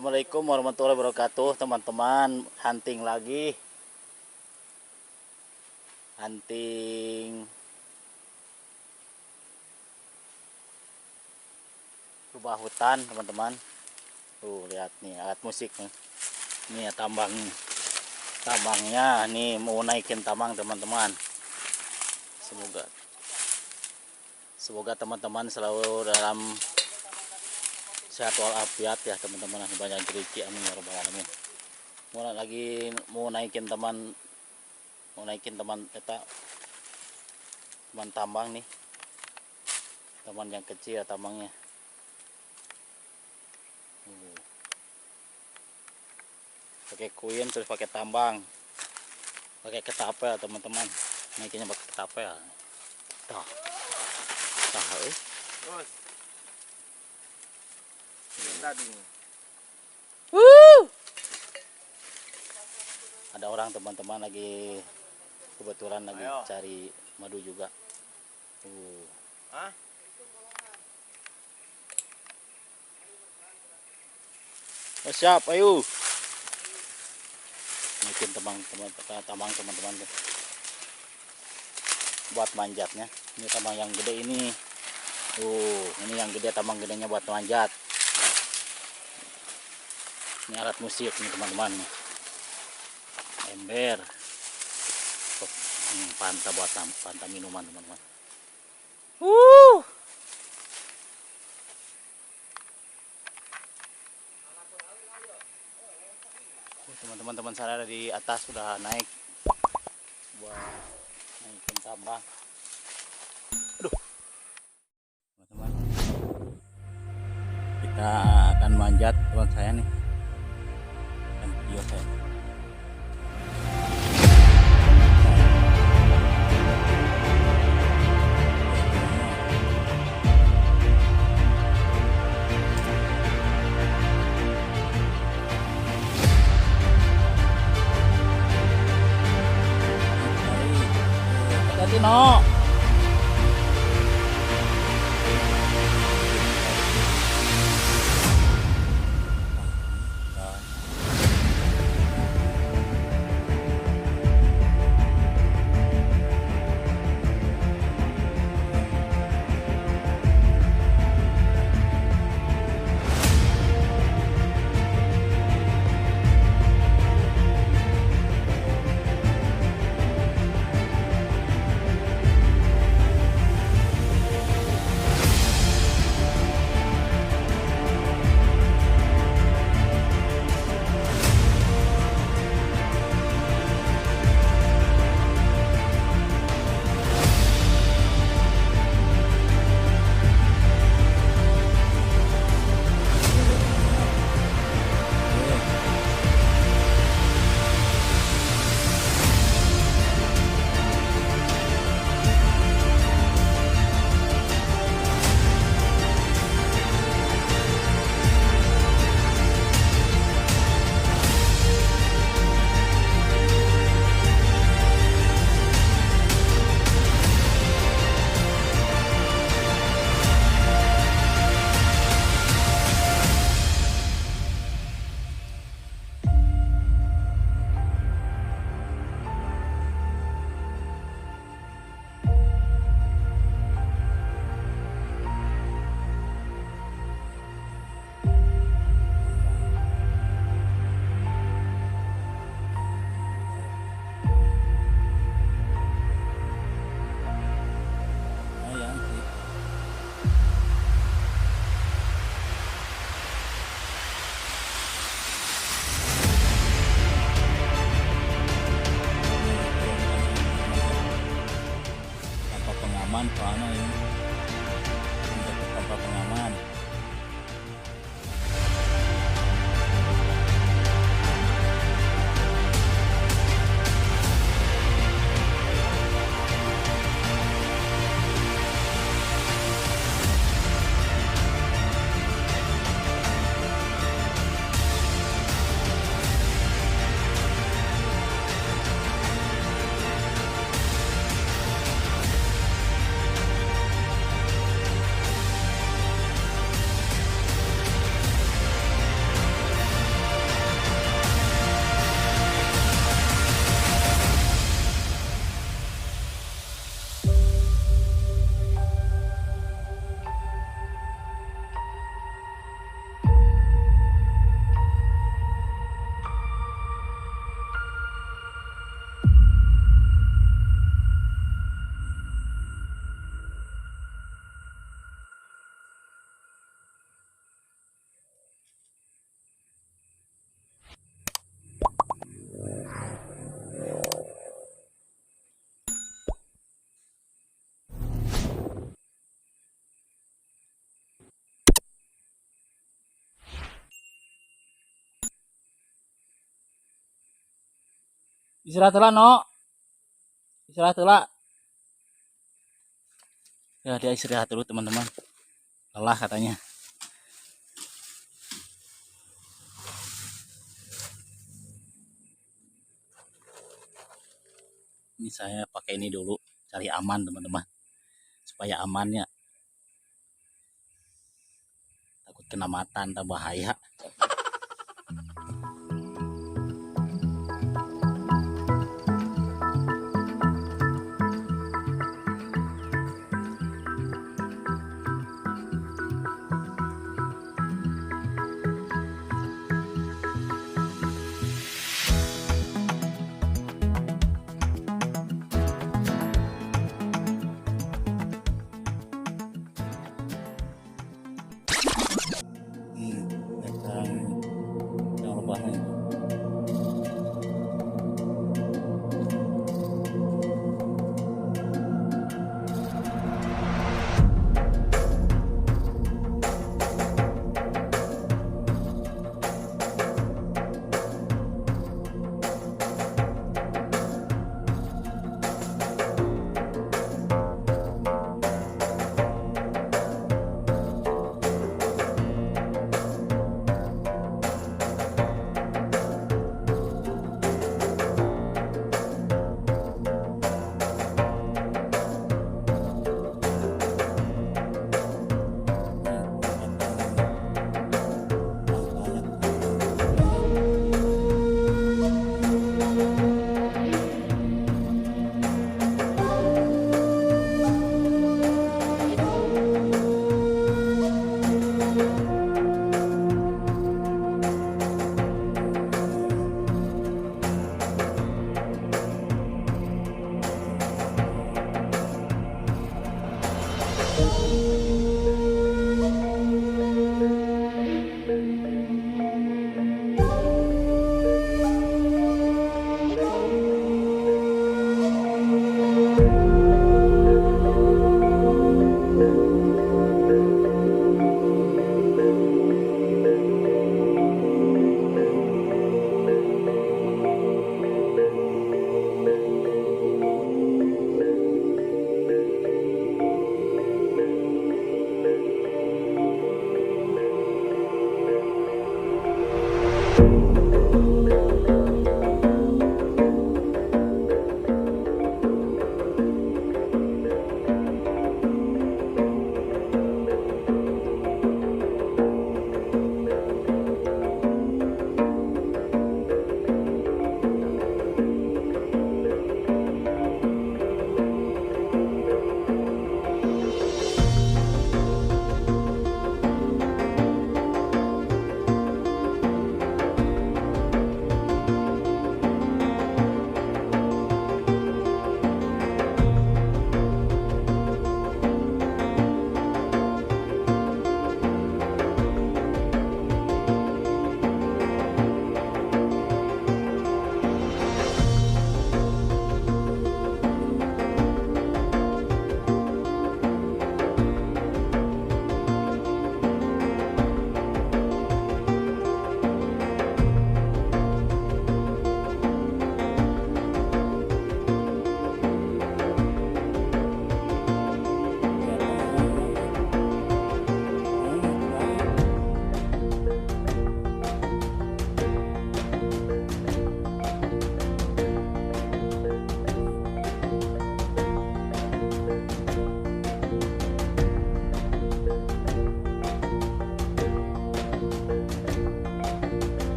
Assalamualaikum warahmatullahi wabarakatuh, teman-teman. Hunting lagi, hunting rubah hutan, teman-teman. Tuh lihat nih alat musik nih. Ini ya tambangnya nih, mau naikin tambang, teman-teman. Semoga teman-teman selalu dalam sehat walafiat ya, teman-teman. Banyak rezeki, amin ya rabbal alamin. Mau naikin teman tambang nih, teman yang kecil ya tambangnya. Pakai kuin terus pakai tambang, pakai ketapel, teman-teman. Naikinnya pakai ketapel. Tah ada orang, teman-teman, kebetulan lagi cari madu juga. Siap, ayo. Naikin tambang, teman-teman tuh. Buat manjatnya. Ini tambang yang gede ini. Ini yang gede, tambang gedenya buat manjat. Ini alat musik nih, teman-teman. Ember. Panta buat panta minuman, teman-teman. Teman-teman saya ada di atas, sudah naik buat naikin tambang. Aduh, teman-teman, kita akan manjat, teman saya nih, dan video saya. No. Soalnya ini untuk tempat pengaman. Istirahat lah, no. Istirahat lah. Ya, dia istirahat dulu, teman-teman. Lelah katanya. Ini saya pakai ini dulu, cari aman, teman-teman. Supaya amannya. Takut kena mata, entah bahaya. Yang lebahnya.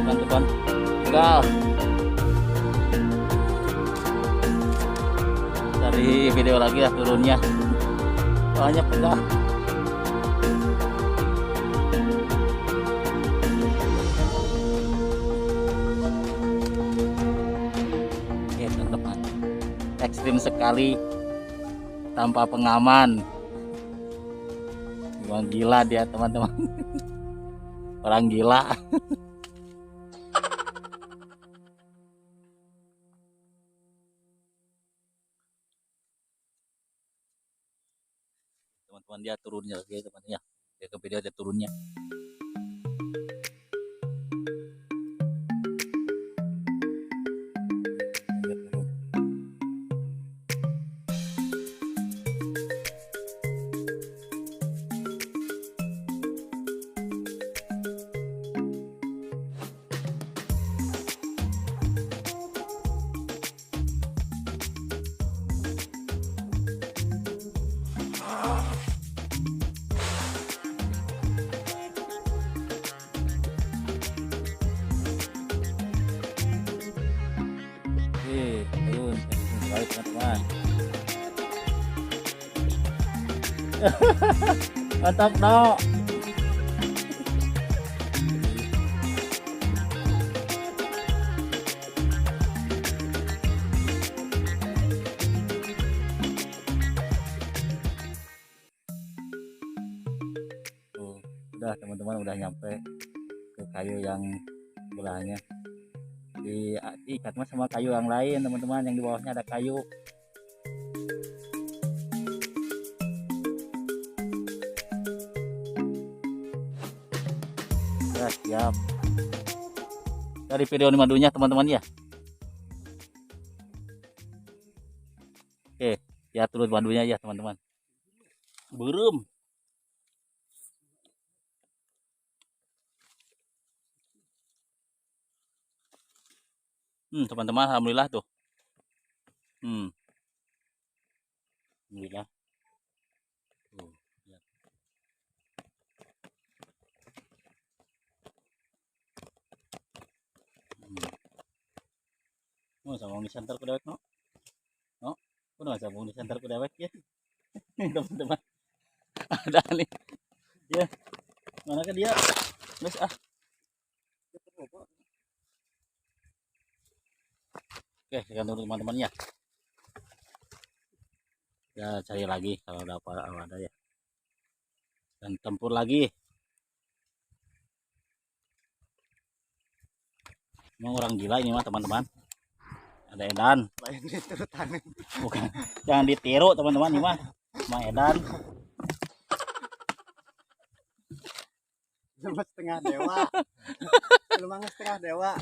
teman-teman. Gal. Dari video lagi ya turunnya. Banyak pegal. Oke teman-teman. Ekstrim sekali tanpa pengaman. Memang gila dia teman-teman. Orang gila. Teman-teman dia turunnya lagi teman-teman ya. Dia ke video dia turunnya. Dia turun. Turun baik teman-teman. Mantap dong. Udah teman-teman, udah nyampe ke kayu yang sebelahnya. Diikat mas sama kayu yang lain teman-teman, yang di bawahnya ada kayu. Ya siap. Dari video madunya teman-teman ya. Oke ya, turun madunya ya teman-teman. Burung. Teman-teman, alhamdulillah tuh. Alhamdulillah. Tuh, lihat. Oh, sama di center ku dewek no. No, udah sama di center ku dewek ya. Teman-teman. Ada nih. Ya. Mana ke dia? Guys Oke, sekian dulu teman-teman ya. Ya cari lagi kalau ada ya. Dan tempur lagi. Emang orang gila ini mah teman-teman. Ada edan. Lain diturutan. Bukan. Jangan ditiru teman-teman ini mah. Emang edan. Cuma setengah dewa. Lu mah setengah dewa.